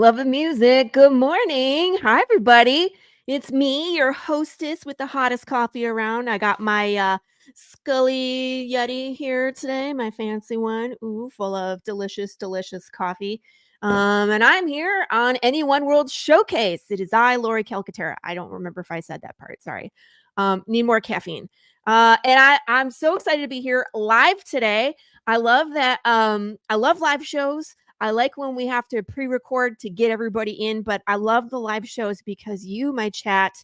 Love the music. Good morning. Hi, everybody. It's me, your hostess with the hottest coffee around. I got my Scully Yeti here today, my fancy one. Ooh, full of delicious, delicious coffee. And I'm here on NE1 World Showcase. It is I, Laurie Calcaterra. I don't remember if I said that part. Sorry. Need more caffeine. I'm so excited to be here live today. I love that. I love live shows. I like when we have to pre-record to get everybody in, but I love the live shows because you, my chat,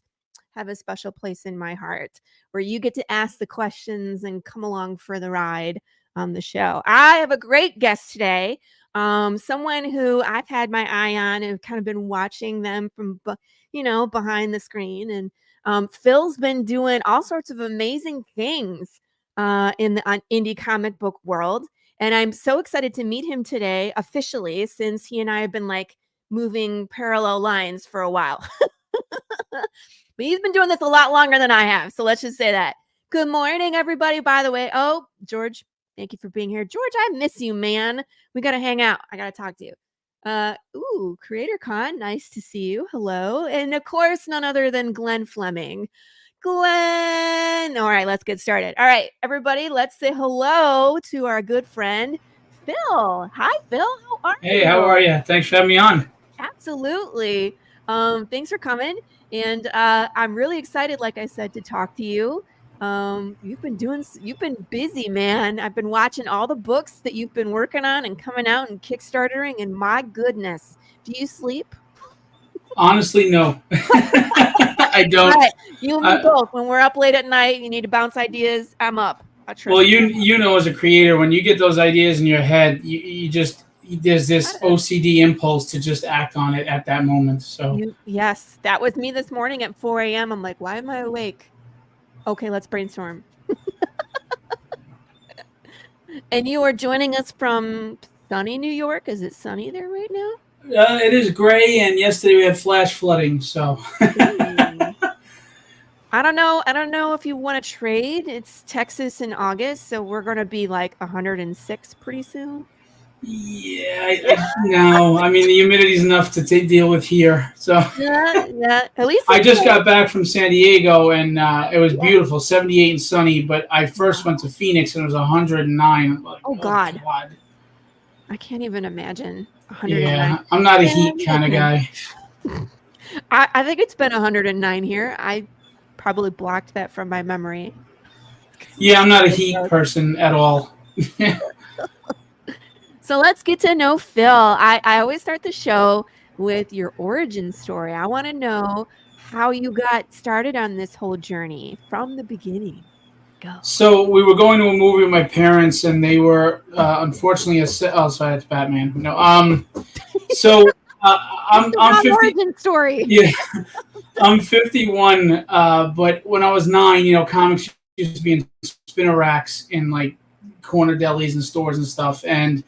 have a special place in my heart where you get to ask the questions and come along for the ride on the show. I have a great guest today. Someone who I've had my eye on and kind of been watching them from, behind the screen. And Phil's been doing all sorts of amazing things in the indie comic book world. And I'm so excited to meet him today officially, since he and I have been like moving parallel lines for a while. But he's been doing this a lot longer than I have. So let's just say that. Good morning, everybody, by the way. Oh, George, thank you for being here. George, I miss you, man. We got to hang out. I got to talk to you. Creator Con, nice to see you. Hello. And of course, none other than Glenn Fleming. Glenn. All right, let's get started. All right, everybody, let's say hello to our good friend, Phil. Hi, Phil. How are you? Hey, how are you? Thanks for having me on. Absolutely. Thanks for coming. And I'm really excited, like I said, to talk to you. You've been busy, man. I've been watching all the books that you've been working on and coming out and Kickstartering, and my goodness, do you sleep? Honestly, no. I don't. Right. You and me both. When we're up late at night, you need to bounce ideas. I'm up. I trust Well, you. you know, as a creator, when you get those ideas in your head, you just there's this OCD impulse to just act on it at that moment. So Yes, that was me this morning at 4 a.m. I'm like, why am I awake? Okay, let's brainstorm. And you are joining us from sunny New York. Is it sunny there right now? it is gray, and yesterday we had flash flooding. So I don't know if you want to trade. It's Texas in August, so we're going to be like 106 pretty soon. yeah, no. I mean, the humidity is enough to deal with here. So yeah. At least I just got back from San Diego, and it was beautiful, 78 and sunny. But I first went to Phoenix, and it was 109. Like, oh God. I can't even imagine 109. Yeah, I'm not a heat kind of guy. I think it's been 109 here. I probably blocked that from my memory. Yeah, I'm not a heat person at all. So let's get to know Phil. I always start the show with your origin story. I want to know how you got started on this whole journey from the beginning. Go. So we were going to a movie with my parents, and they were unfortunately sorry, that's Batman. No, so I'm 50. Origin story. Yeah, I'm 51. But when I was 9, comics used to be in spinner racks in like corner delis and stores and stuff, and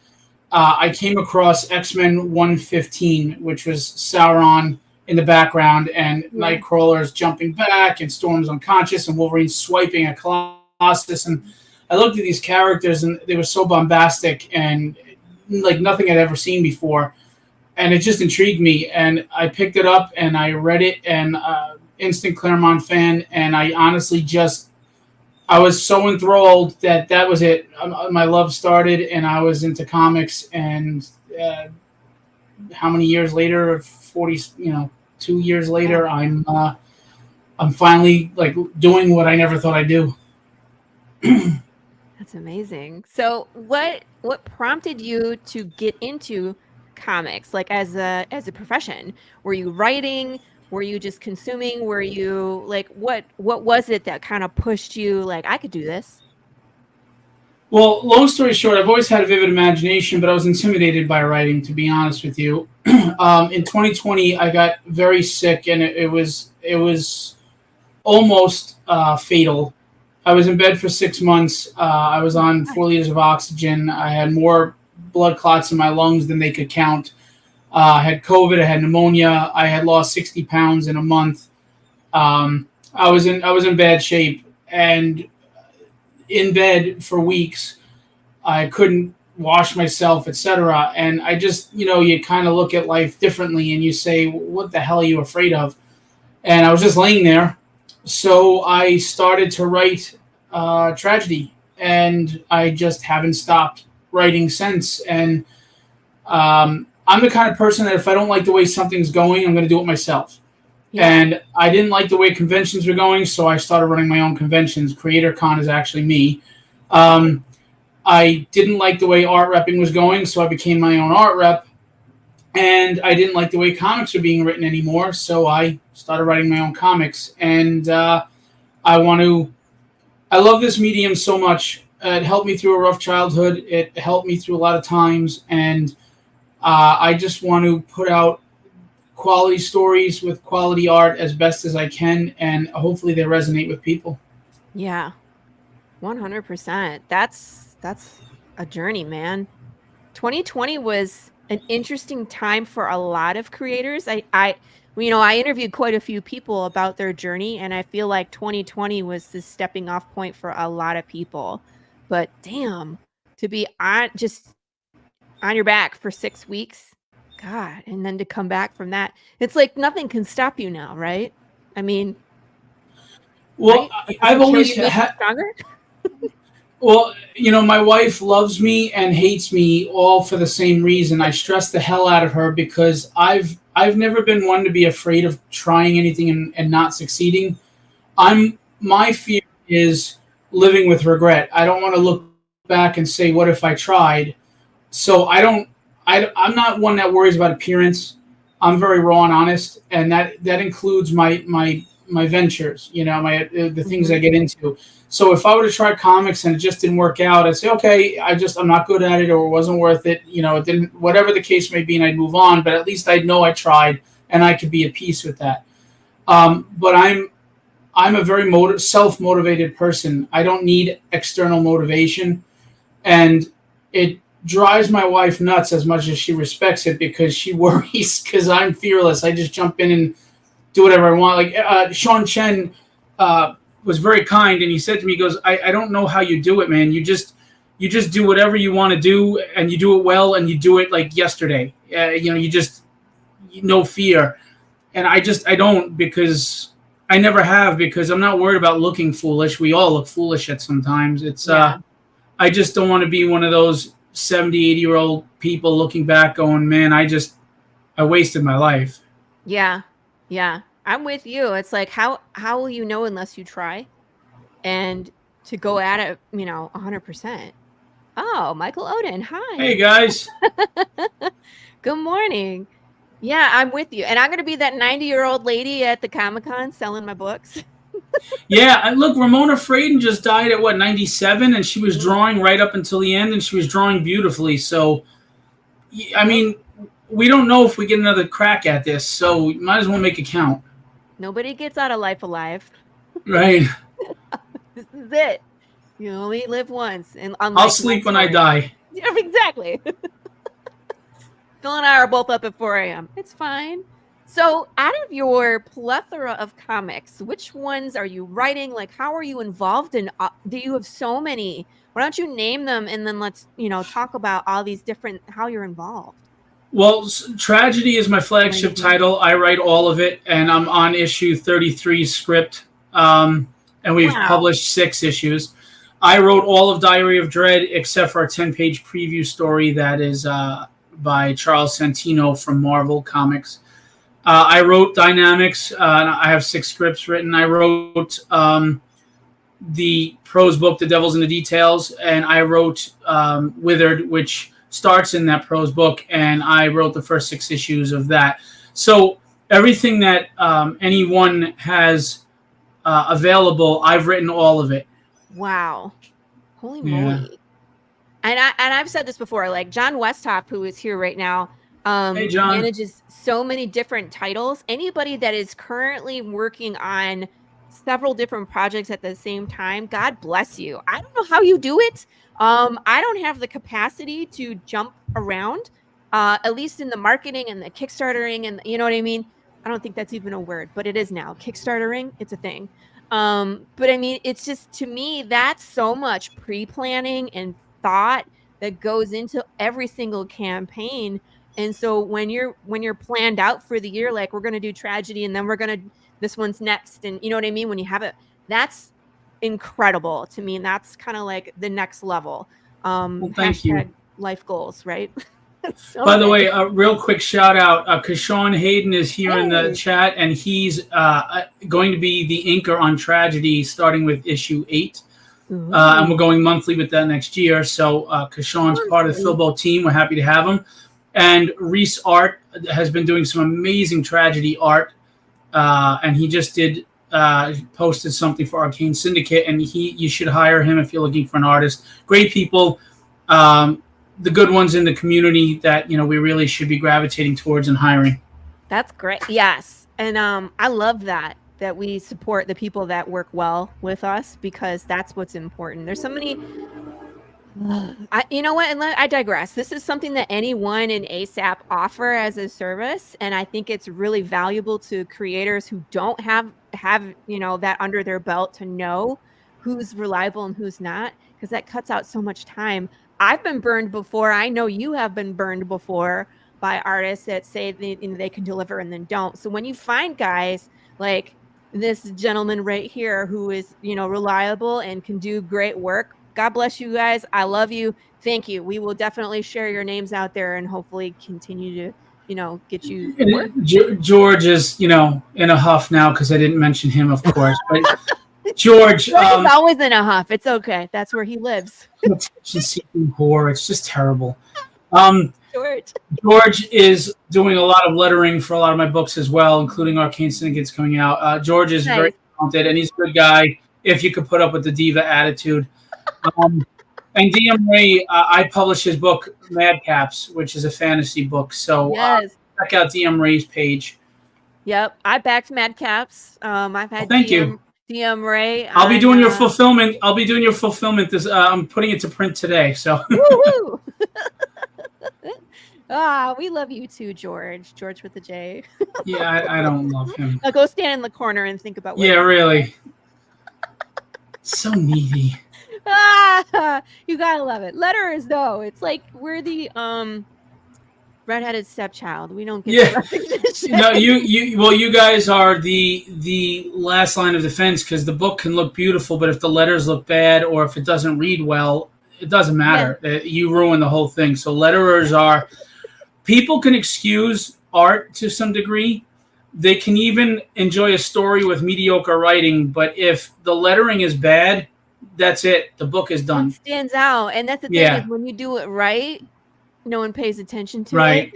I came across X-Men 115, which was Sauron in the background, and Nightcrawler's jumping back, and Storm's unconscious, and Wolverine's swiping at Colossus. And I looked at these characters, and they were so bombastic and like nothing I'd ever seen before. And it just intrigued me. And I picked it up, and I read it, and instant Claremont fan. And I honestly I was so enthralled that was it. My love started, and I was into comics. And how many years later? 40, 2 years later, I'm finally like doing what I never thought I'd do. That's amazing. So, what prompted you to get into comics, like as a profession? Were you writing? Were you just consuming? Were you like what was it that kind of pushed you like I could do this? Well, long story short, I've always had a vivid imagination, but I was intimidated by writing, to be honest with you. In 2020, I got very sick, and it was almost fatal. I was in bed for 6 months. I was on 4 liters of oxygen. I had more blood clots in my lungs than they could count. I had COVID. I had pneumonia. I had lost 60 pounds in a month. I was in bad shape, and in bed for weeks. I couldn't wash myself, etc. And I just, you kind of look at life differently, and you say, "What the hell are you afraid of?" And I was just laying there, so I started to write tragedy, and I just haven't stopped writing since. And I'm the kind of person that if I don't like the way something's going, I'm going to do it myself. Yeah. And I didn't like the way conventions were going, so I started running my own conventions. CreatorCon is actually me. Um, I didn't like the way art repping was going, so I became my own art rep. And I didn't like the way comics were being written anymore, so I started writing my own comics. And I want to. I love this medium so much. It helped me through a rough childhood. It helped me through a lot of times, and I just want to put out quality stories with quality art as best as I can, and hopefully they resonate with people. Yeah. 100%. That's a journey, man. 2020 was an interesting time for a lot of creators. I interviewed quite a few people about their journey, and I feel like 2020 was the stepping off point for a lot of people. But damn, to be just on your back for 6 weeks, God, and then to come back from that, it's like nothing can stop you now, right? I mean, Well, right? What I've doesn't kill always you makes you stronger. well, my wife loves me and hates me all for the same reason. I stress the hell out of her because I've never been one to be afraid of trying anything and not succeeding. My fear is living with regret. I don't want to look back and say, what if I tried? So I'm not one that worries about appearance. I'm very raw and honest, and that includes my ventures, the things I Mhm. get into. So if I were to try comics and it just didn't work out, I'd say, okay, I'm not good at it, or it wasn't worth it. It didn't, whatever the case may be, and I'd move on. But at least I'd know I tried, and I could be at peace with that. But I'm a very self motivated person. I don't need external motivation, and it drives my wife nuts as much as she respects it because she worries because I'm fearless. I just jump in and do whatever I want. Like Sean Chen was very kind, and he said to me, he goes, I don't know how you do it, man. You just do whatever you want to do, and you do it well, and you do it like yesterday. You just no fear, and I don't because I never have because I'm not worried about looking foolish. We all look foolish at sometimes. Yeah. I just don't want to be one of those 70, 80-year-old people looking back going, man, I wasted my life. Yeah. Yeah. I'm with you. It's like how will you know unless you try? And to go at it, 100%. Oh, Michael Oden. Hey, Hi. guys. Good morning. Yeah, I'm with you. And I'm going to be that 90-year-old lady at the Comic-Con selling my books. Yeah, and look, Ramona Fraden just died at what, 97, and she was Mhm. drawing right up until the end, and she was drawing beautifully. So, I Yep. mean, we don't know if we get another crack at this, so we might as well make it count. Nobody gets out of life alive. Right. This is it. You only live once, and I'll unlike my sleep when I story. die. Yeah, exactly. Phil and I are both up at 4 a.m. It's fine. So, out of your plethora of comics, which ones are you writing? Like, how are you involved in? Do you have so many? Why don't you name them and then let's, talk about all these different, how you're involved? Well, Tragedy is my flagship Amazing. title. I write all of it, and I'm on issue 33 script, and we've Wow. published 6 issues. I wrote all of Diary of Dread except for a 10-page preview story that is by Charles Santino from Marvel Comics. I wrote Dynamics. I have 6 scripts written. I wrote the prose book, The Devil's in the Details, and I wrote Withered, which starts in that prose book, and I wrote the first 6 issues of that. So everything that NE1 has available, I've written all of it. Wow. Holy Yeah. moly. I've said this before, like John Westhoff, who is here right now, Hey, John. manages so many different titles. Anybody that is currently working on several different projects at the same time, God bless you. I don't know how you do it. I don't have the capacity to jump around, at least in the marketing and the Kickstartering, and you know what I mean? I don't think that's even a word, but it is now. Kickstartering, it's a thing. But I mean, it's just to me, that's so much pre-planning and thought that goes into every single campaign. And so when you're planned out for the year, like we're going to do tragedy and then this one's next. And you know what I mean? When you have it, that's incredible to me. And that's kind of like the next level. Well, thank you. Hashtag life goals, right? So By the good. way, a real quick shout out, because Sean Hayden is here in the Hey. chat, and he's going to be the inker on Tragedy starting with issue 8. And we're going monthly with that next year. So, because Sean's part of the Philbo team, we're happy to have him. And Reese Art has been doing some amazing Tragedy art, and he just posted something for Arcane Syndicate, and you should hire him if you're looking for an artist. Great people, the good ones in the community that we really should be gravitating towards and hiring. That's great. Yes, and I love that we support the people that work well with us, because that's what's important. There's so many. You know what? And I digress. This is something that NE1 and ASAP offer as a service, and I think it's really valuable to creators who don't have that under their belt to know who's reliable and who's not, because that cuts out so much time. I've been burned before. I know you have been burned before by artists that say they can deliver and then don't. So when you find guys like this gentleman right here who is reliable and can do great work, God bless you guys. I love you. Thank you. We will definitely share your names out there and hopefully continue to, get you work. George is, in a huff now because I didn't mention him, of course. But George is always in a huff. It's okay. That's where he lives. Attention-seeking whore. It's just terrible. George is doing a lot of lettering for a lot of my books as well, including Arcane Syndicate's coming out. George is very talented, and he's a good guy if you could put up with the diva attitude. And DM Ray, I publish his book Madcaps, which is a fantasy book. So check out DM Ray's page. Yep, I backed Madcaps. I've had DM Ray. I'll be doing your fulfillment. This I'm putting it to print today. So. Woo-hoo. We love you too, George. George with the J. Yeah, I don't love him. Now go stand in the corner and think about. Yeah, really. So needy. You gotta love it. Letterers, though, it's like we're the redheaded stepchild. We don't get recognition. No, you guys are the last line of defense, because the book can look beautiful, but if the letters look bad or if it doesn't read well, it doesn't matter. Yeah. You ruin the whole thing. So letterers are people can excuse art to some degree. They can even enjoy a story with mediocre writing, but if the lettering is bad, that's it. The book is done. It stands out, and that's the thing is when you do it right, no one pays attention to it.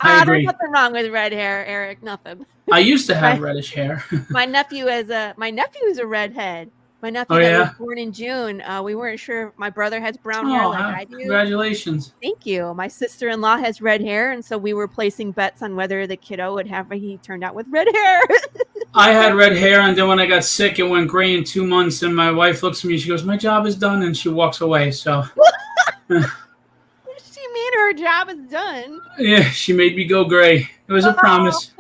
I agree. There's nothing wrong with red hair, Eric. Nothing. I used to have reddish hair. My nephew is a redhead. My nephew was born in June. We weren't sure. My brother has brown hair like I do. Congratulations. Thank you. My sister-in-law has red hair, and so we were placing bets on whether the kiddo would have. He turned out with red hair. I had red hair, and then when I got sick, it went gray in 2 months. And my wife looks at me, she goes, "My job is done," and she walks away. So. She mean her job is done? Yeah, she made me go gray. It was a promise.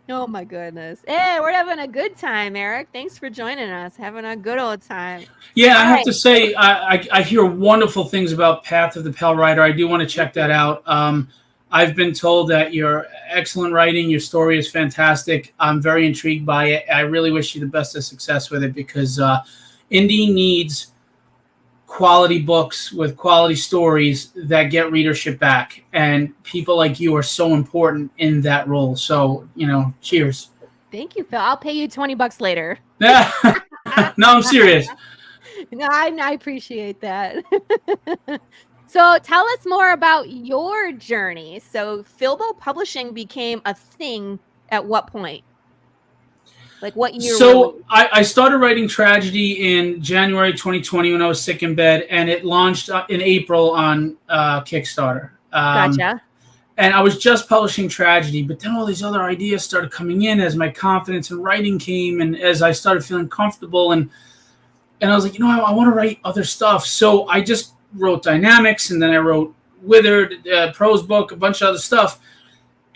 Oh my goodness. Hey, we're having a good time, Eric. Thanks for joining us. Having a good old time. Yeah, I have to say, I hear wonderful things about Path of the Pale Rider. I do want to check that out. I've been told that you're excellent writing. Your story is fantastic. I'm very intrigued by it. I really wish you the best of success with it, because indie needs quality books with quality stories that get readership back, and people like you are so important in that role. So, cheers. Thank you, Phil. I'll pay you $20 later. No, I'm serious. No, I appreciate that. So tell us more about your journey. So Philbo Publishing became a thing at what point? Like what year? So I started writing tragedy in January 2020 when I was sick in bed, and it launched in April on Kickstarter. Gotcha. And I was just publishing tragedy, but then all these other ideas started coming in as my confidence in writing came, and as I started feeling comfortable, and I was like, I want to write other stuff. So I just wrote Dynamics, and then I wrote Withered, prose book, a bunch of other stuff.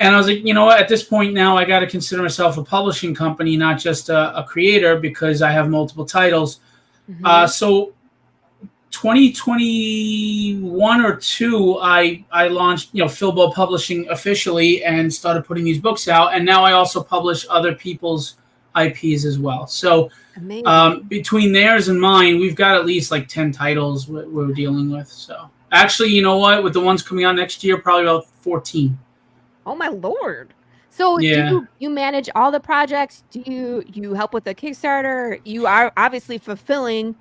And I was like, at this point now, I got to consider myself a publishing company, not just a creator, because I have multiple titles. Mm-hmm. So 2021 or two, I launched, Philbo Publishing officially and started putting these books out. And now I also publish other people's IPs as well. So Amazing. between theirs and mine, we've got at least like 10 titles we're dealing with. So actually, you know what? With the ones coming out next year, probably about 14. Oh my Lord. So Yeah. do you manage all the projects? Do you help with the Kickstarter? You are obviously fulfilling.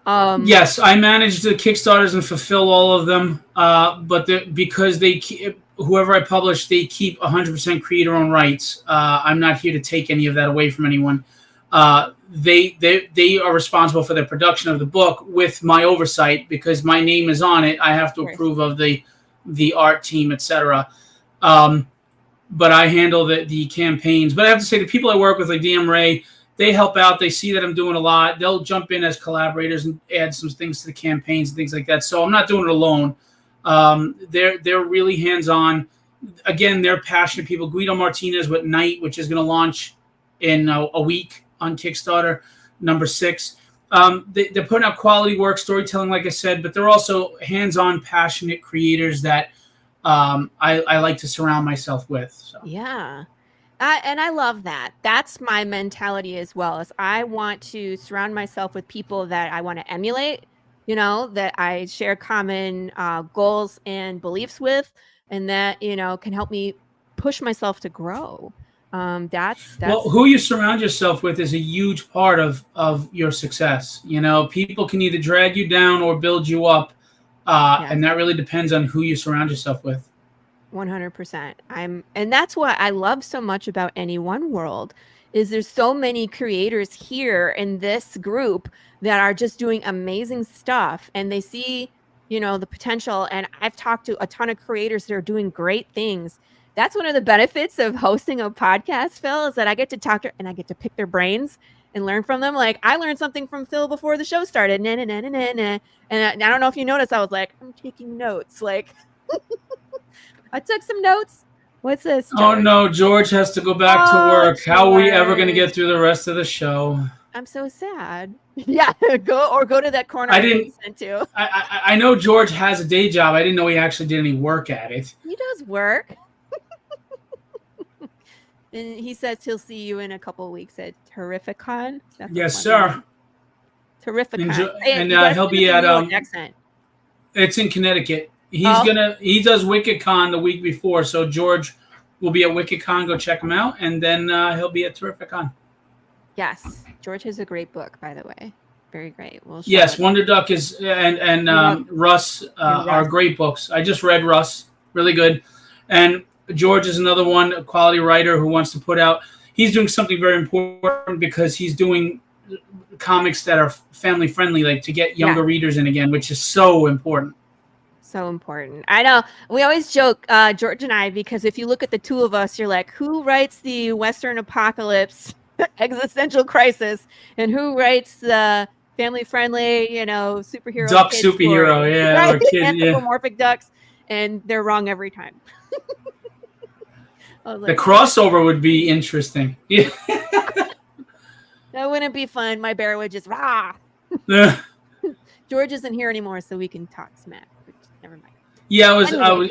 Yes, I manage the Kickstarters and fulfill all of them. But because whoever I publish, they keep 100% creator-owned rights. I'm not here to take any of that away from anyone. They are responsible for the production of the book with my oversight because my name is on it. I have to approve of the art team, etc. But I handle the campaigns. But I have to say, the people I work with, like DM Ray, they help out. They see that I'm doing a lot. They'll jump in as collaborators and add some things to the campaigns and things like that. So I'm not doing it alone. They're really hands-on. Again, they're passionate people. Guido Martinez with Night, which is going to launch in a week on Kickstarter, number 6. They're putting out quality work, storytelling, like I said, but they're also hands-on, passionate creators that I like to surround myself with. So. Yeah. And I love that. That's my mentality as well. Is I want to surround myself with people that I want to emulate, that I share common goals and beliefs with, and that, can help me push myself to grow. That's well, who you surround yourself with is a huge part of your success. People can either drag you down or build you up. And that really depends on who you surround yourself with. 100%. And that's what I love so much about NE1 World is there's so many creators here in this group that are just doing amazing stuff, and they see, the potential. And I've talked to a ton of creators that are doing great things. That's one of the benefits of hosting a podcast, Phil, is that I get to talk to and I get to pick their brains and learn from them. Like I learned something from Phil before the show started. And I don't know if you noticed, I was like, I'm taking notes. Like I took some notes. What's this, George? Oh, no. George has to go back to work. George. How are we ever going to get through the rest of the show? I'm so sad. Yeah, go to that corner. I know George has a day job. I didn't know he actually did any work at it. He does work. And he says he'll see you in a couple of weeks at Terrificon. Yes, sir. Terrificon. And he'll be at accent. It's in Connecticut. He does WickedCon the week before, so George will be at WickedCon. Go check him out, and then he'll be at Terrificon. Yes, George has a great book, by the way. Very great. Yes, Wonder Duck is and Russ are great books. I just read Russ, really good, and George is another one, a quality writer who wants to put out. He's doing something very important because he's doing comics that are family friendly, like to get younger readers in again, which is so important. So important. I know. We always joke, George and I, because if you look at the two of us, you're like, who writes the Western apocalypse existential crisis, and who writes the family-friendly, superhero? Duck superhero, yeah, right? Or kid, anthropomorphic ducks, and they're wrong every time. Like, the crossover would be interesting. Yeah. That wouldn't be fun. My bear would just rah. George isn't here anymore, so we can talk smack. Never mind. Yeah,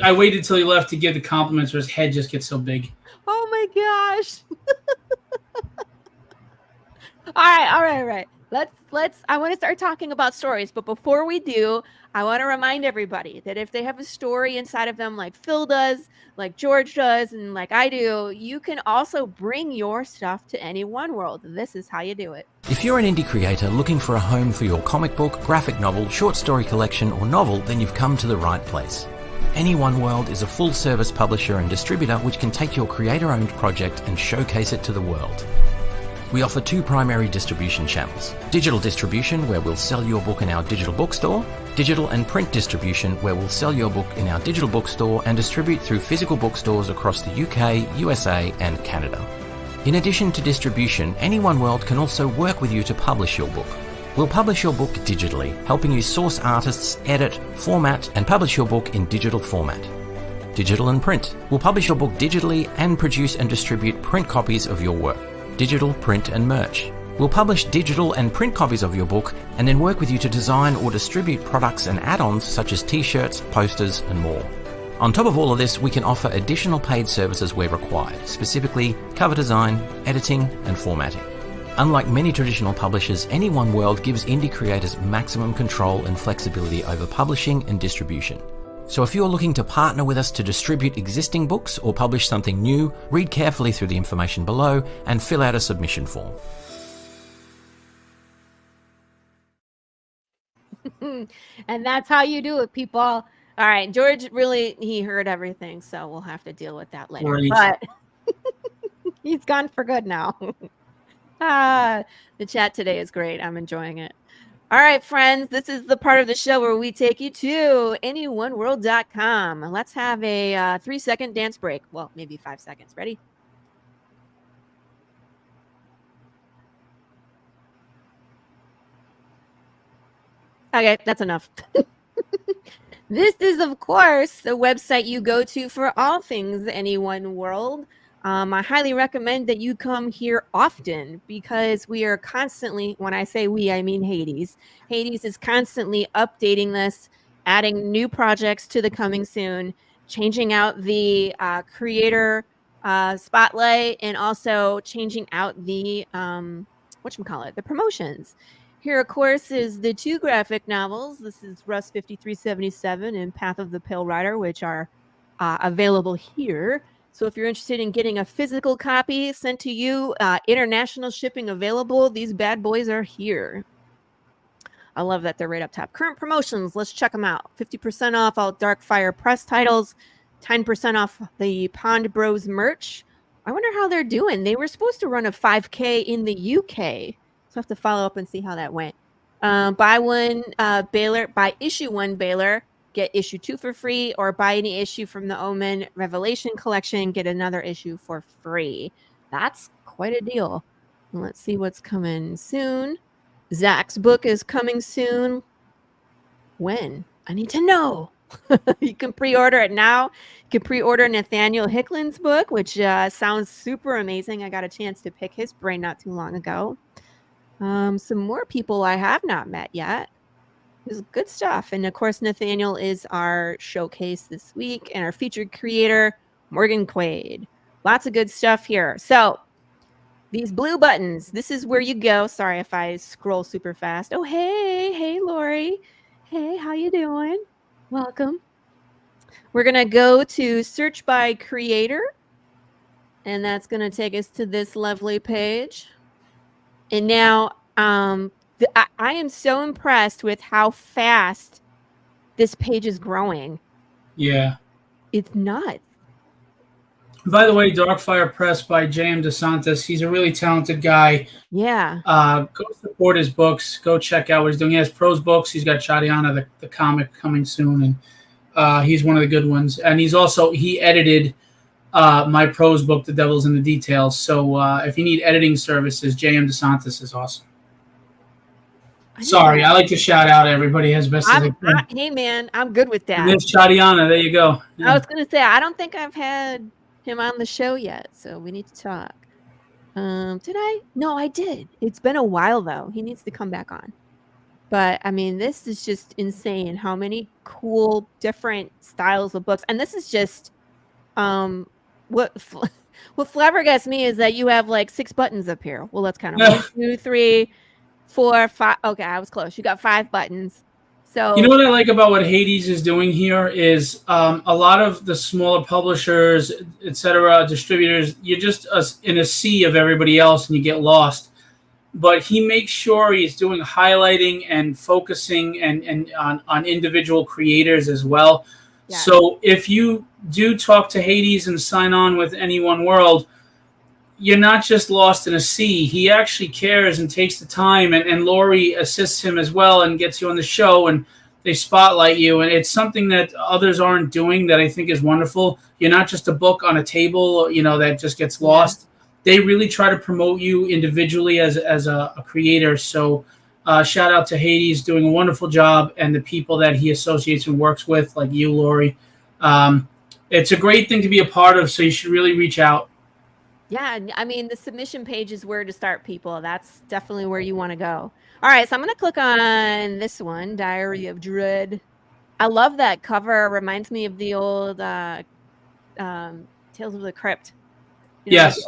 I waited till he left to give the compliments, or his head just gets so big. Oh my gosh! All right. Let's. I want to start talking about stories, but before we do, I want to remind everybody that if they have a story inside of them, like Phil does, like George does, and like I do, you can also bring your stuff to NE1 World. This is how you do it. If you're an indie creator looking for a home for your comic book, graphic novel, short story collection, or novel, then you've come to the right place. NE1 World is a full-service publisher and distributor which can take your creator-owned project and showcase it to the world. We offer 2 primary distribution channels: digital distribution, where we'll sell your book in our digital bookstore; digital and print distribution, where we'll sell your book in our digital bookstore and distribute through physical bookstores across the UK, USA and Canada. In addition to distribution, NE1 World can also work with you to publish your book. We'll publish your book digitally, helping you source artists, edit, format and publish your book in digital format. Digital and print. We'll publish your book digitally and produce and distribute print copies of your work. Digital, print and merch. We'll publish digital and print copies of your book and then work with you to design or distribute products and add-ons such as t-shirts, posters, and more. On top of all of this, we can offer additional paid services where required, specifically cover design, editing, and formatting. Unlike many traditional publishers, NE1 World gives indie creators maximum control and flexibility over publishing and distribution. So if you're looking to partner with us to distribute existing books or publish something new, read carefully through the information below and fill out a submission form. And that's how you do it, people. All right, George he heard everything, so we'll have to deal with that later. Right. But he's gone for good now. The chat today is great. I'm enjoying it. All right, friends, this is the part of the show where we take you to NE1world.com. Let's have a 3-second dance break. Well, maybe 5 seconds. Ready? Okay, that's enough. This is, of course, the website you go to for all things NE1 World. I highly recommend that you come here often because we are constantly, when I say we, I mean Hades. Hades is constantly updating this, adding new projects to the coming soon, changing out the creator spotlight, and also changing out the, the promotions. Here, of course, is the 2 graphic novels. This is Rust 5377 and Path of the Pale Rider, which are available here. So if you're interested in getting a physical copy sent to you, international shipping available, these bad boys are here. I love that they're right up top. Current promotions, let's check them out. 50% off all Darkfire Press titles, 10% off the Pond Bros merch. I wonder how they're doing. They were supposed to run a 5K in the UK. So I have to follow up and see how that went. Buy issue 1 Baylor, get issue 2 for free, or buy any issue from the Omen Revelation collection, get another issue for free. That's quite a deal. Let's see what's coming soon. Zach's book is coming soon. When? I need to know. You can pre-order it now. You can pre-order Nathaniel Hicklin's book, which sounds super amazing. I got a chance to pick his brain not too long ago. Some more people I have not met yet. It's good stuff. And of course, Nathaniel is our showcase this week and our featured creator, Morgan Quaid. Lots of good stuff here. So these blue buttons, this is where you go. Sorry if I scroll super fast. Oh, hey, Laurie. Hey, how you doing? Welcome. We're going to go to search by creator. And that's going to take us to this lovely page. And now I am so impressed with how fast this page is growing. Yeah. It's nuts. By the way, Darkfire Press by J.M. DeSantis. He's a really talented guy. Yeah. Go support his books. Go check out what he's doing. He has prose books. He's got Shadiana, the comic, coming soon. And he's one of the good ones. And he edited my prose book, The Devil's in the Details. So if you need editing services, J.M. DeSantis is awesome. Sorry, I like to shout out everybody as best as I can. Hey, man, I'm good with that. And there's Shadiana. There you go. Yeah. I was going to say, I don't think I've had him on the show yet, so we need to talk. Did I? No, I did. It's been a while, though. He needs to come back on. But, I mean, this is just insane how many cool, different styles of books. And this is just what flabbergasts me is that you have like 6 buttons up here. Well, that's kind of 1, 2, 3, 4, 5. Okay, I was close. You got 5 buttons. So you know what I like about what Hades is doing here is a lot of the smaller publishers, etc., distributors, you're just in a sea of everybody else and you get lost. But he makes sure he's doing highlighting and focusing and on individual creators as well. Yeah. So if you do talk to Hades and sign on with NE1 World, you're not just lost in a sea. He actually cares and takes the time, and Laurie assists him as well and gets you on the show, and they spotlight you. And it's something that others aren't doing that I think is wonderful. You're not just a book on a table, that just gets lost. Yeah. They really try to promote you individually as a creator. So shout out to Hades, doing a wonderful job, and the people that he associates and works with, like you, Laurie. It's a great thing to be a part of, so you should really reach out. Yeah, I mean, the submission page is where to start, people. That's definitely where you want to go. All right, so I'm going to click on this one, Diary of Dread. I love that cover. It reminds me of the old Tales of the Crypt. You know, like Yes.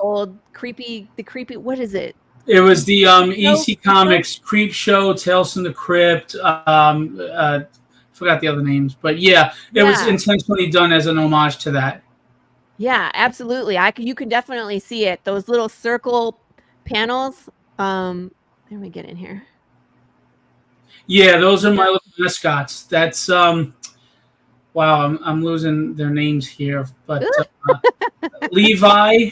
the creepy, what is it? It was the Show? EC Creep Show? Comics Creep Show, Tales from the Crypt. Forgot the other names, but yeah, it was Yeah. intentionally done as an homage to that. Yeah, absolutely. You can definitely see it. Those little circle panels. Let me get in here. Yeah, those are my Yeah. little mascots. That's wow, I'm losing their names here, but Levi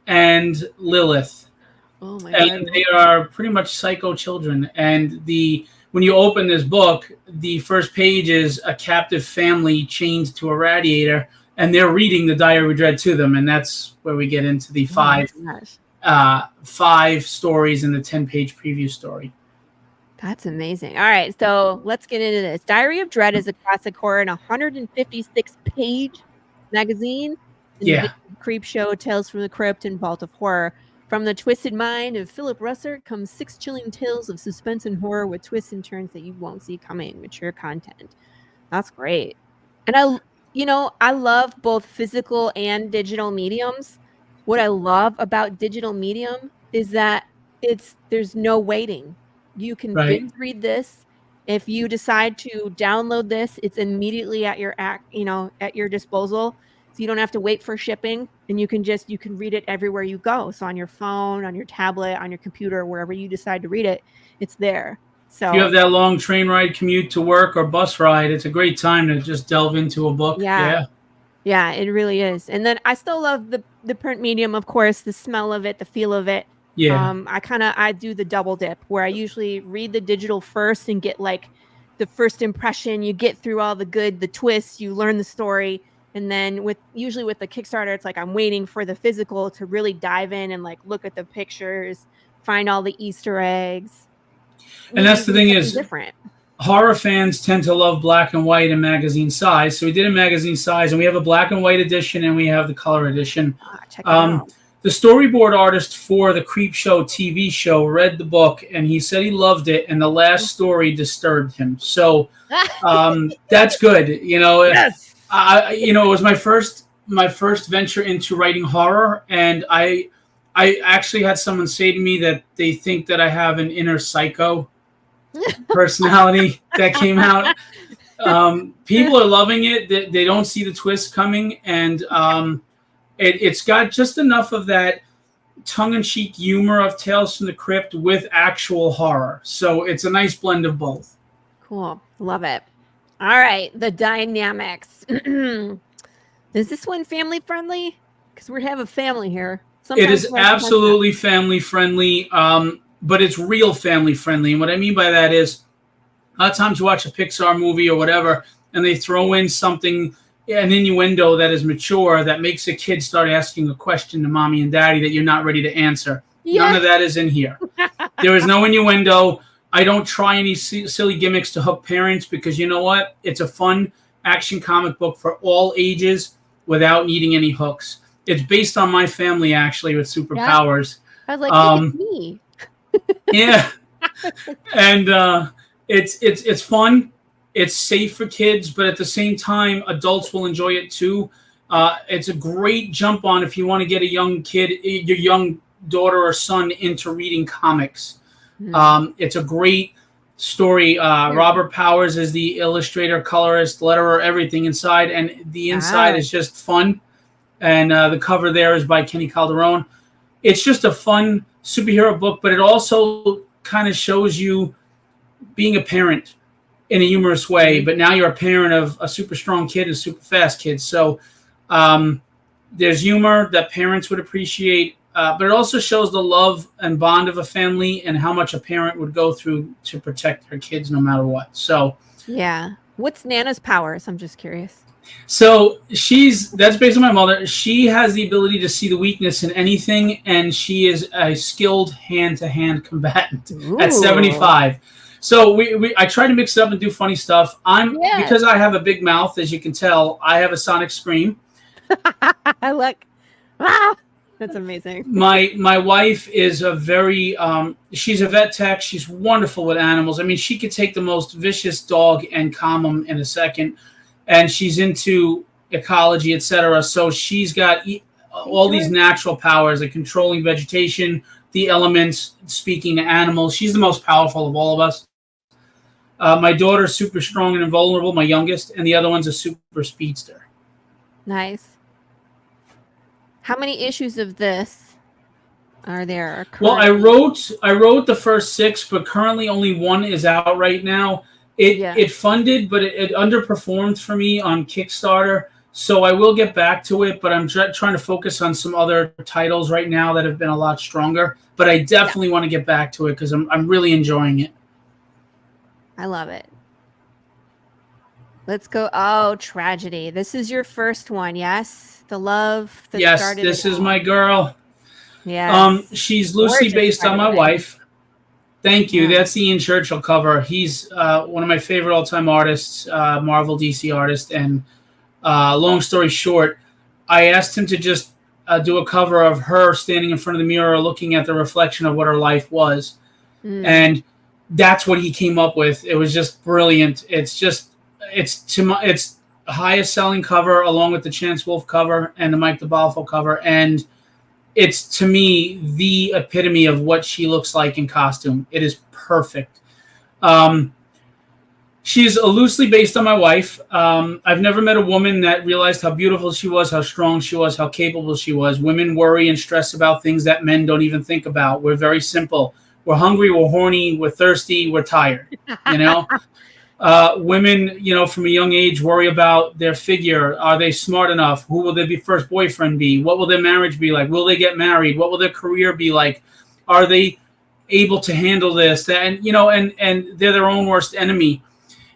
and Lilith, Oh my and goodness. they are pretty much psycho children. And when you open this book, the first page is a captive family chained to a radiator, and they're reading the Diary of Dread to them, and that's where we get into the Oh my gosh. five stories in the 10-page preview story. That's amazing. All right, so let's get into this. Diary of Dread is a classic horror in a 156-page magazine. Yeah. Creep Show, Tales from the Crypt, and Vault of Horror. From the twisted mind of Phillip Russertt comes 6 chilling tales of suspense and horror with twists and turns that you won't see coming. Mature content. That's great. And I love both physical and digital mediums. What I love about digital medium is that there's no waiting. You can Right. binge read this. If you decide to download this, it's immediately at your disposal. So you don't have to wait for shipping, and you can read it everywhere you go. So on your phone, on your tablet, on your computer, wherever you decide to read it, it's there. So if you have that long train ride commute to work or bus ride, it's a great time to just delve into a book. yeah. Yeah, it really is. And then I still love the print medium, of course, the smell of it, the feel of it. Yeah. I do the double dip where I usually read the digital first and get like the first impression. You get through all the twists, you learn the story. And then usually with the Kickstarter, it's like I'm waiting for the physical to really dive in and like look at the pictures, find all the Easter eggs. And that's the thing is, different. Horror fans tend to love black and white and magazine size. So we did a magazine size, and we have a black and white edition, and we have the color edition. Check it out. The storyboard artist for the Creep Show TV show read the book, and he said he loved it, and the last story disturbed him. So that's good. Yes. It was my first venture into writing horror, and I actually had someone say to me that they think that I have an inner psycho personality that came out. People are loving it. They don't see the twist coming, and it's got just enough of that tongue-in-cheek humor of Tales from the Crypt with actual horror. So it's a nice blend of both. Cool. Love it. All right. The dynamics. Is this one family friendly? Because we have a family here. It is absolutely family friendly, but it's real family friendly. And what I mean by that is a lot of times you watch a Pixar movie or whatever, and they throw in something, an innuendo that is mature that makes a kid start asking a question to mommy and daddy that you're not ready to answer. Yeah. None of that is in here. There is no innuendo. I don't try any silly gimmicks to hook parents because you know what? It's a fun action comic book for all ages without needing any hooks. It's based on my family, actually, with superpowers. Yeah. I was like, it's me. Yeah. And it's fun. It's safe for kids, but at the same time, adults will enjoy it too. It's a great jump on if you want to get a young kid, your young daughter or son into reading comics. Mm-hmm. It's a great story. Robert Powers is the illustrator, colorist, letterer, everything inside. And the inside is just fun. And the cover there is by Kenny Calderon. It's just a fun superhero book, but it also kind of shows you being a parent in a humorous way. But now you're a parent of a super strong kid and a super fast kid. So there's humor that parents would appreciate, but it also shows the love and bond of a family and how much a parent would go through to protect their kids no matter what. So yeah. What's Nana's powers? I'm just curious. So that's based on my mother. She has the ability to see the weakness in anything, and she is a skilled hand-to-hand combatant. Ooh. At 75. So I try to mix it up and do funny stuff. Because I have a big mouth, as you can tell, I have a sonic scream. Look. Ah! That's amazing. My wife is a very she's a vet tech. She's wonderful with animals. I mean, she could take the most vicious dog and calm them in a second, and she's into ecology, etc. So she's got all these natural powers, like controlling vegetation, the elements, speaking to animals. She's the most powerful of all of us. My daughter's super strong and invulnerable, my youngest, and the other one's a super speedster. Nice. How many issues of this are there? Well, I wrote the first 6, but currently only 1 is out right now. It funded, but it underperformed for me on Kickstarter. So I will get back to it, but I'm trying to focus on some other titles right now that have been a lot stronger. But I definitely want to get back to it because I'm really enjoying it. I love it. Let's go. Oh, tragedy. This is your first one, yes? The love that started. Yes, this is my girl. Yeah. She's loosely based on my wife. Thank you. Yeah. That's the Ian Churchill cover. He's one of my favorite all-time artists, Marvel DC artist. And long story short, I asked him to just do a cover of her standing in front of the mirror looking at the reflection of what her life was. And that's what he came up with. It was just brilliant. It's the highest selling cover along with the Chance Wolf cover and the Mike DeBalfo cover. And it's, to me, the epitome of what she looks like in costume. It is perfect. She's loosely based on my wife. I've never met a woman that realized how beautiful she was, how strong she was, how capable she was. Women worry and stress about things that men don't even think about. We're very simple. We're hungry, we're horny, we're thirsty, we're tired, you know? Women, from a young age worry about their figure. Are they smart enough? Who will their first boyfriend be? What will their marriage be like? Will they get married? What will their career be like? Are they able to handle this? And they're their own worst enemy.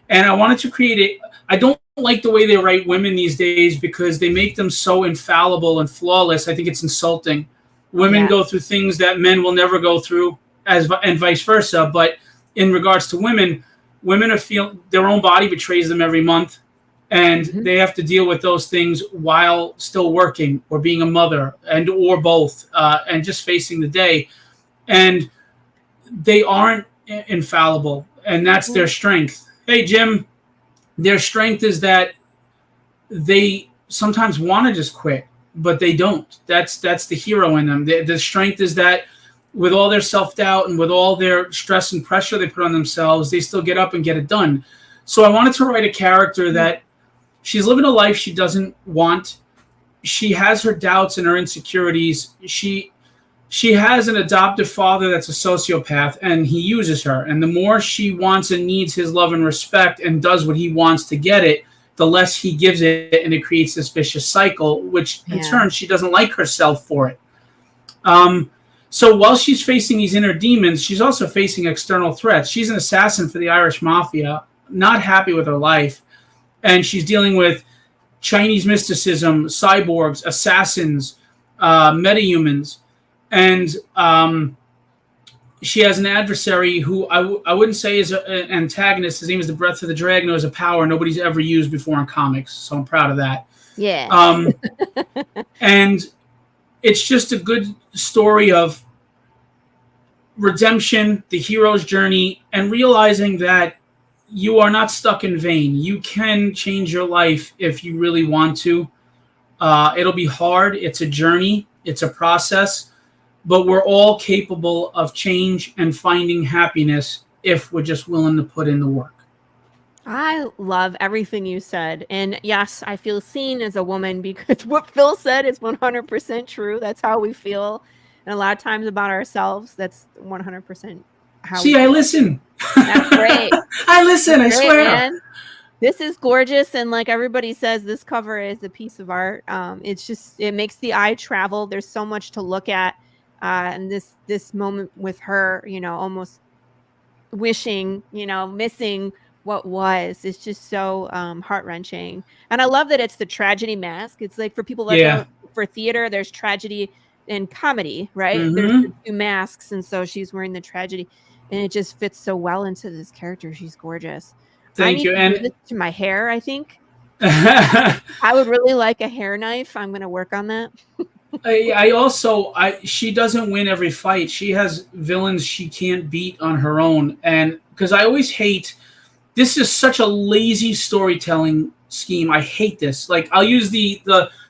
And I wanted to create it. I don't like the way they write women these days because they make them so infallible and flawless. I think it's insulting. Women go through things that men will never go through, and vice versa. But in regards to women are their own body betrays them every month, and they have to deal with those things while still working or being a mother or both, and just facing the day. And they aren't infallible, and that's their strength. Hey, Jim, their strength is that they sometimes want to just quit, but they don't. That's the hero in them. The strength is that with all their self-doubt and with all their stress and pressure they put on themselves, they still get up and get it done. So I wanted to write a character that she's living a life she doesn't want. She has her doubts and her insecurities. She has an adoptive father that's a sociopath, and he uses her. And the more she wants and needs his love and respect and does what he wants to get it, the less he gives it, and it creates this vicious cycle, which in turn she doesn't like herself for it. So while she's facing these inner demons, she's also facing external threats. She's an assassin for the Irish mafia, not happy with her life. And she's dealing with Chinese mysticism, cyborgs, assassins, metahumans. And she has an adversary who I wouldn't say is an antagonist. His name is the Breath of the Dragon, who has a power nobody's ever used before in comics. So I'm proud of that. Yeah. And it's just a good story of redemption, the hero's journey, and realizing that you are not stuck in vain. You can change your life if you really want to. It'll be hard. It's a journey. It's a process. But we're all capable of change and finding happiness if we're just willing to put in the work. I love everything you said. And yes, I feel seen as a woman because what Phil said is 100% true. That's how we feel. And a lot of times about ourselves, that's 100% how See, I listen. That's great. I listen, I swear. Man. This is gorgeous. And like everybody says, this cover is a piece of art. It makes the eye travel. There's so much to look at. And this moment with her, almost wishing, missing what was, is just so heart-wrenching. And I love that it's the tragedy mask. It's like for people that don't, for theater, there's tragedy and comedy, right? There's the two masks, and so she's wearing the tragedy, and it just fits so well into this character. She's gorgeous. Thank you. And to my hair, I think I would really like a hair knife. I'm going to work on that. She doesn't win every fight. She has villains she can't beat on her own, and because I always hate this is such a lazy storytelling scheme. I hate this. Like I'll use the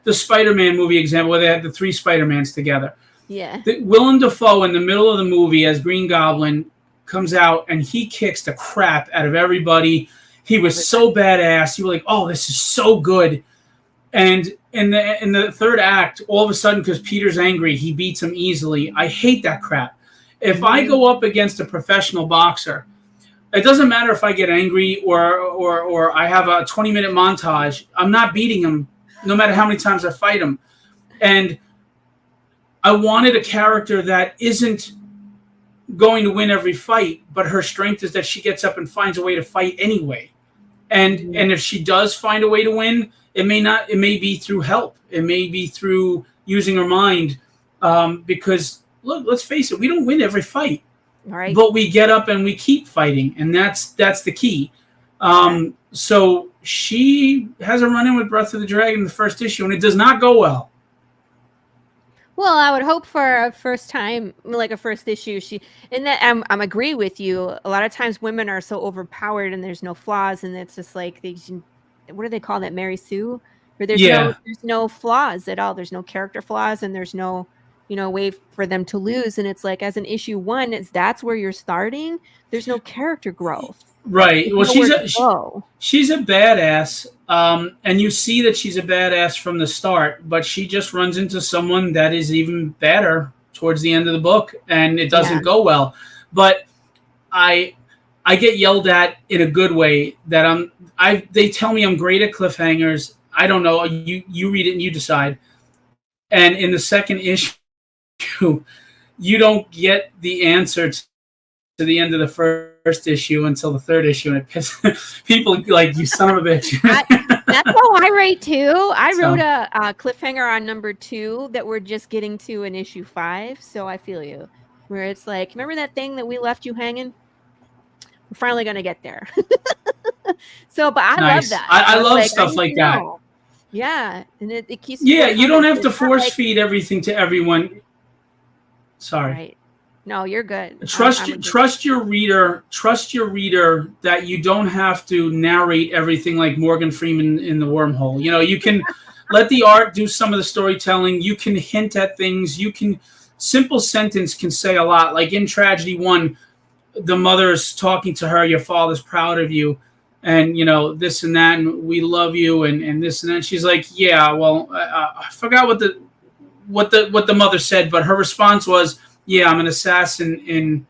Spider-Man movie example where they had the three Spider-Mans together. Yeah. Willem Dafoe in the middle of the movie as Green Goblin comes out and he kicks the crap out of everybody. He was so badass. You were like, oh, this is so good. And in the third act, all of a sudden, because Peter's angry, he beats him easily. I hate that crap. If I go up against a professional boxer, it doesn't matter if I get angry or I have a 20-minute montage. I'm not beating him, no matter how many times I fight him. And I wanted a character that isn't going to win every fight, but her strength is that she gets up and finds a way to fight anyway. And if she does find a way to win, it may be through help. It may be through using her mind. Because look, let's face it, we don't win every fight. Right. But we get up and we keep fighting, and that's the key. So she has a run-in with Breath of the Dragon in the first issue, and it does not go well. Well, I would hope for a first time, like a first issue. I'm agree with you. A lot of times women are so overpowered and there's no flaws, and it's just like what do they call that, Mary Sue? Where there's no flaws at all. There's no character flaws, and there's no way for them to lose. And it's like, as an issue 1, that's where you're starting. There's no character growth. Right. Well, she's a badass, and you see that she's a badass from the start, but she just runs into someone that is even better towards the end of the book, and it doesn't go well. But I get yelled at in a good way that they tell me I'm great at cliffhangers. I don't know. You read it and you decide. And in the second issue, you don't get the answer to the end of the first issue until the third issue, and it pisses people like, you son of a bitch. That's how I write too. I wrote a cliffhanger on number 2 that we're just getting to in issue 5. So I feel you, where it's like, remember that thing that we left you hanging? We're finally gonna get there. So, but I love that. I love stuff like that. Yeah, and it keeps. Yeah, you don't have to force feed everything to everyone. Sorry. Right. No, you're good. Trust your reader. Trust your reader that you don't have to narrate everything like Morgan Freeman in The Wormhole. You can let the art do some of the storytelling. You can hint at things. Simple sentence can say a lot. Like in Tragedy 1, the mother's talking to her, your father's proud of you, and this and that, and we love you, and this and that. She's like, yeah, well, I forgot what the mother said, but her response was, yeah, I'm an assassin in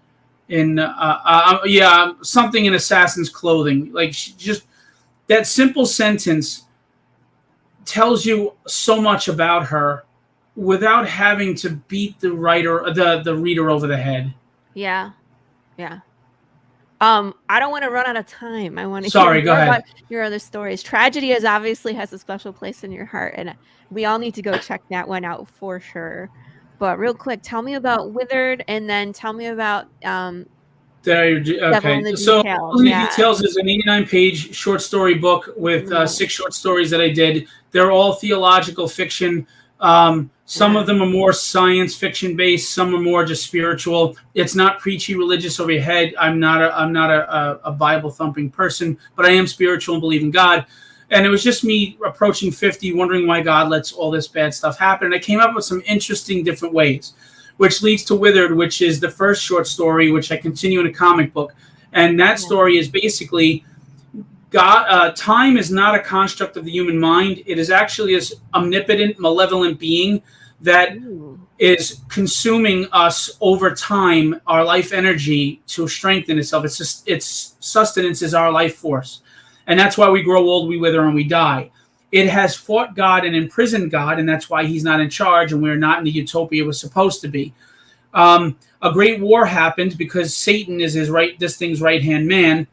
something in assassin's clothing. Like, just that simple sentence tells you so much about her without having to beat the reader over the head. Yeah. I don't want to run out of time. I want to go ahead. About your other stories. Tragedy obviously has a special place in your heart, and we all need to go check that one out for sure. But real quick, tell me about Withered, and then tell me about okay. So Details is an 89-page short story book with 6 short stories that I did. They're all theological fiction. Some of them are more science fiction based. Some are more just spiritual. It's not preachy religious over your head. I'm not a Bible thumping person, but I am spiritual and believe in God. And it was just me approaching 50, wondering why God lets all this bad stuff happen. And I came up with some interesting different ways, which leads to Withered, which is the first short story, which I continue in a comic book. And that story is basically God. Time is not a construct of the human mind. It is actually this omnipotent, malevolent being that is consuming us over time, our life energy, to strengthen itself. Its sustenance is our life force. And that's why we grow old, we wither, and we die. It has fought God and imprisoned God, and that's why he's not in charge, and we're not in the utopia we're supposed to be. A great war happened because Satan is this thing's right-hand man,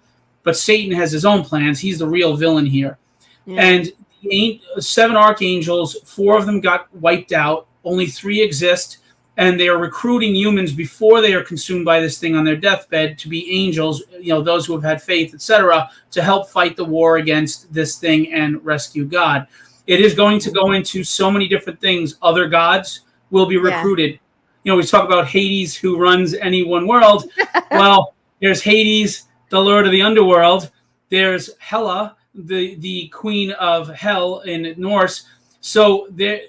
but Satan has his own plans. He's the real villain here. Yeah. And 7 archangels, 4 of them got wiped out. Only 3 exist, and they are recruiting humans before they are consumed by this thing on their deathbed to be angels, those who have had faith, etc., to help fight the war against this thing and rescue God. It is going to go into so many different things, other gods, will be Yeah. recruited. You know, we talk about Hades, who runs NE1 world. Well, there's Hades, the lord of the underworld. There's Hela, the queen of hell in Norse. So they're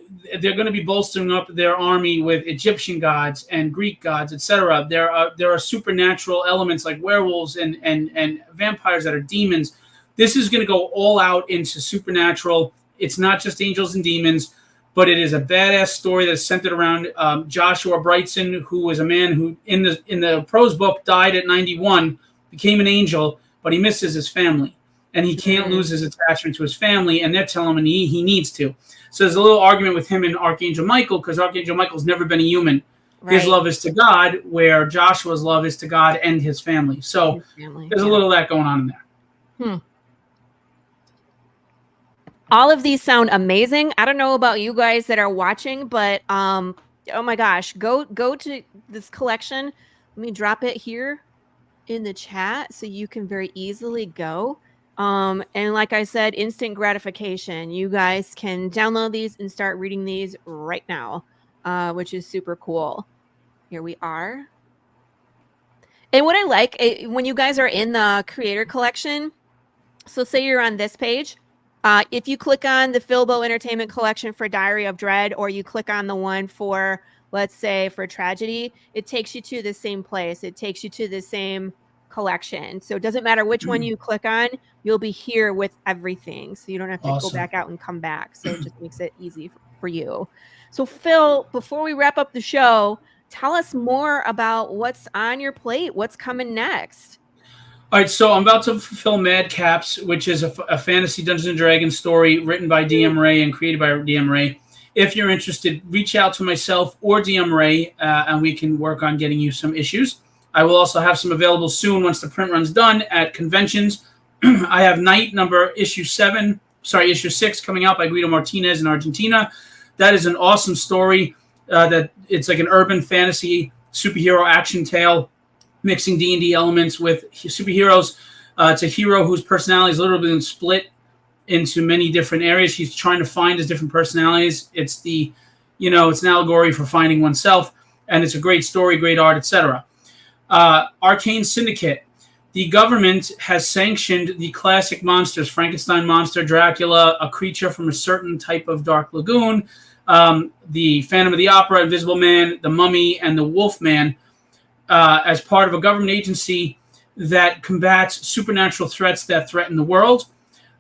going to be bolstering up their army with Egyptian gods and Greek gods, etc. There are supernatural elements like werewolves and vampires that are demons. This is going to go all out into supernatural. It's not just angels and demons, but it is a badass story that's centered around Joshua Brightson, who was a man who in the prose book died at 91, became an angel, but he misses his family. And he can't lose his attachment to his family, and they're telling him he needs to. So there's a little argument with him and Archangel Michael, because Archangel Michael's never been a human. Right. His love is to God, where Joshua's love is to God and his family. So there's a little of that going on in there. All of these sound amazing. I don't know about you guys that are watching, but oh my gosh, go to this collection. Let me drop it here in the chat so you can very easily go. And like I said, instant gratification. You guys can download these and start reading these right now, which is super cool. Here we are. And what I like when you guys are in the creator collection, so say you're on this page, if you click on the Philbo Entertainment Collection for Diary of Dread, or you click on the one for, let's say, for Tragedy, it takes you to the same place. It takes you to the same collection. So it doesn't matter which one you click on, you'll be here with everything. So you don't have to go back out and come back. So it just makes it easy for you. So Phil, before we wrap up the show, tell us more about what's on your plate. What's coming next? All right, so I'm about to fulfill Madcaps, which is a fantasy Dungeons & Dragons story written by DM Ray and created by DM Ray. If you're interested, reach out to myself or DM Ray, and we can work on getting you some issues. I will also have some available soon once the print run's done at conventions. I have Night issue 6 coming out by Guido Martinez in Argentina. That is an awesome story. That it's like an urban fantasy superhero action tale, mixing D&D elements with superheroes. It's a hero whose personality has literally been split into many different areas. He's trying to find his different personalities. It's it's an allegory for finding oneself, and it's a great story, great art, etc. Arcane Syndicate. The government has sanctioned the classic monsters: Frankenstein monster, Dracula, a creature from a certain type of dark lagoon, the Phantom of the Opera, Invisible Man, the Mummy, and the Wolfman, as part of a government agency that combats supernatural threats that threaten the world.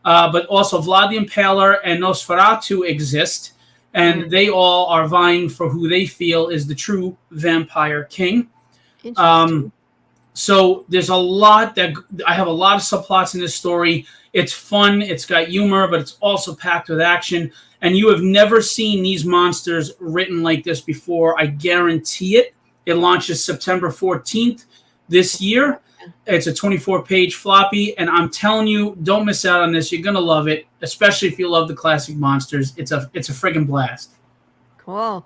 But also Vlad the Impaler and Nosferatu exist, and they all are vying for who they feel is the true vampire king. So there's a lot that I have a lot of subplots in this story. It's fun, it's got humor, but it's also packed with action. And you have never seen these monsters written like this before. I guarantee it. It launches September 14th this year. It's a 24-page floppy, and I'm telling you, don't miss out on this. You're gonna love it, especially if you love the classic monsters. It's a friggin' blast. Cool.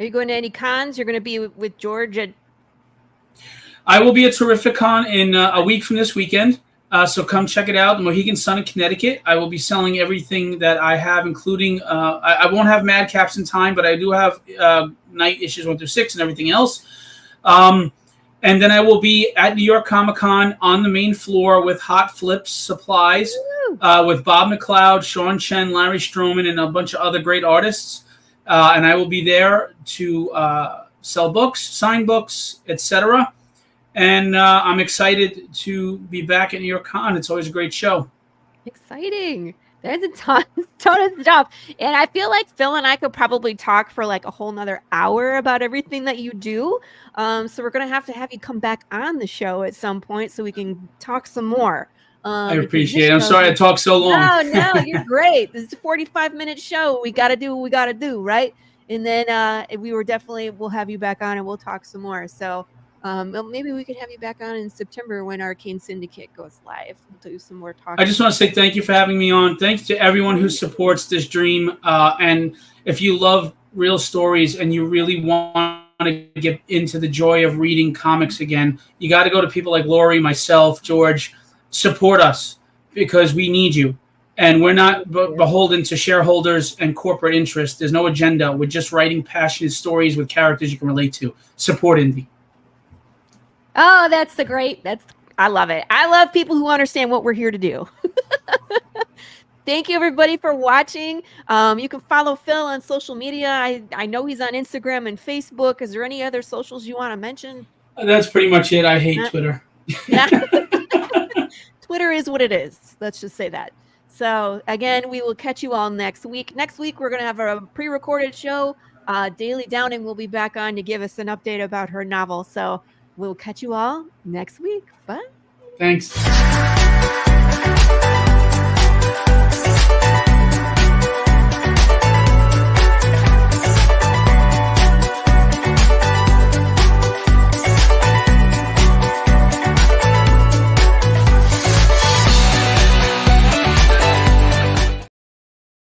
Are you going to any cons? You're going to be with George at... I will be at Terrificon in a week from this weekend. So come check it out. The Mohegan Sun in Connecticut. I will be selling everything that I have, including I won't have Madcaps in time, but I do have Night issues 1 through 6 and everything else. And then I will be at New York Comic Con on the main floor with Hot Flips Supplies with Bob McLeod, Sean Chen, Larry Stroman, and a bunch of other great artists. And I will be there to sell books, sign books, etc. And I'm excited to be back at New York Con. It's always a great show. Exciting. There's a ton of stuff. And I feel like Phil and I could probably talk for like a whole nother hour about everything that you do. So we're going to have you come back on the show at some point so we can talk some more. I appreciate it. I'm sorry I talked so long. No, you're great. This is a 45-minute show. We got to do what we got to do, right? And then we'll have you back on and we'll talk some more. So maybe we could have you back on in September when Arcane Syndicate goes live. We'll do some more talking. I just want to say thank you for having me on. Thanks to everyone who supports this dream. And if you love real stories and you really want to get into the joy of reading comics again, you got to go to people like Laurie, myself, George. Support us because we need you. And we're not beholden to shareholders and corporate interests. There's no agenda. We're just writing passionate stories with characters you can relate to. Support indie. Oh, I love it. I love people who understand what we're here to do. Thank you, everybody, for watching. You can follow Phil on social media. I know he's on Instagram and Facebook. Is there any other socials you want to mention? That's pretty much it. I hate Twitter. Yeah. Twitter is what it is. Let's just say that. So, again, we will catch you all next week. Next week, we're going to have a pre-recorded show. Daily Downing will be back on to give us an update about her novel. So, we'll catch you all next week. Bye. Thanks.